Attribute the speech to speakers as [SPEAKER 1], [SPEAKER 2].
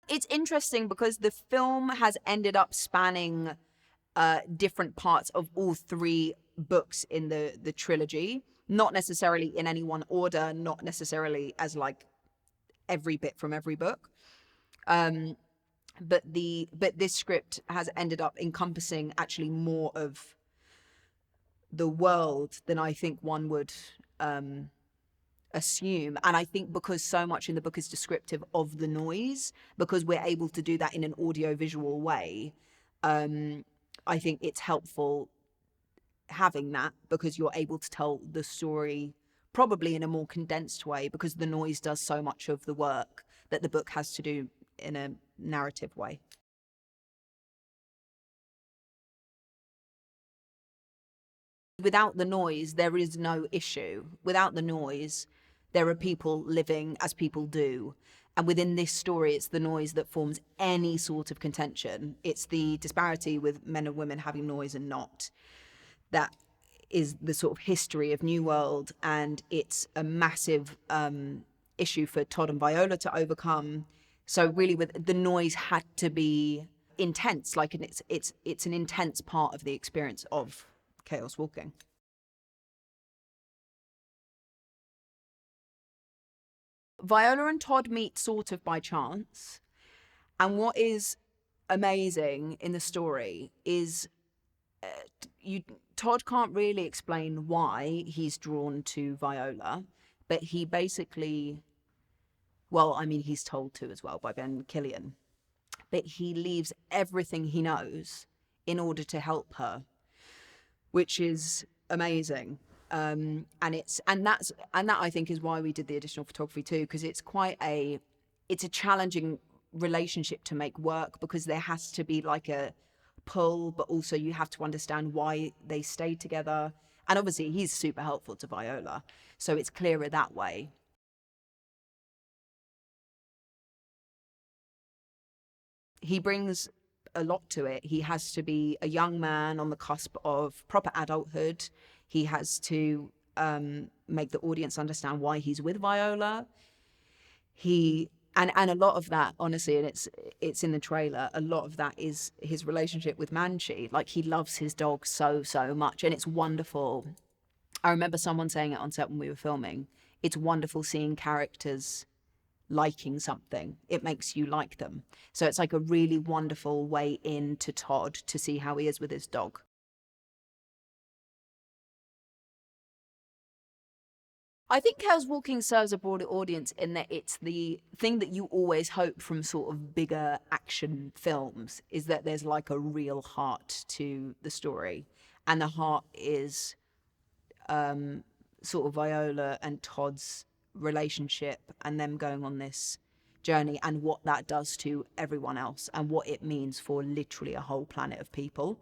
[SPEAKER 1] It's interesting because the film has ended up spanning different parts of all three books in the trilogy, not necessarily in any one order, not necessarily as like every bit from every book. But this script has ended up encompassing actually more of the world than I think one would assume. And I think because so much in the book is descriptive of the noise, because we're able to do that in an audio-visual way, I think it's helpful having that, because you're able to tell the story probably in a more condensed way, because the noise does so much of the work that the book has to do in a narrative way. Without the noise, there is no issue. Without the noise, there are people living as people do. And within this story, it's the noise that forms any sort of contention. It's the disparity with men and women having noise and not. That is the sort of history of New World, and it's a massive issue for Todd and Viola to overcome. So really, with the noise had to be intense, like it's an intense part of the experience of chaos walking. Viola and Todd meet sort of by chance, and what is amazing in the story is Todd can't really explain why he's drawn to Viola, but he basically, well, I mean, he's told to as well by Ben Killian, but he leaves everything he knows in order to help her, which is amazing. And that I think is why we did the additional photography too, because it's a challenging relationship to make work, because there has to be like a pull, but also you have to understand why they stay together. And obviously he's super helpful to Viola, so it's clearer that way. He brings a lot to it. He has to be a young man on the cusp of proper adulthood. He has to make the audience understand why he's with Viola. And a lot of that, honestly, and it's in the trailer, a lot of that is his relationship with Manchi. Like, he loves his dog so much, and it's wonderful. I remember someone saying it on set when we were filming. It's wonderful seeing characters liking something. It makes you like them. So it's like a really wonderful way into Todd to see how he is with his dog. I think Chaos Walking serves a broader audience in that it's the thing that you always hope from sort of bigger action films, is that there's like a real heart to the story. And the heart is sort of Viola and Todd's relationship and them going on this journey, and what that does to everyone else and what it means for literally a whole planet of people.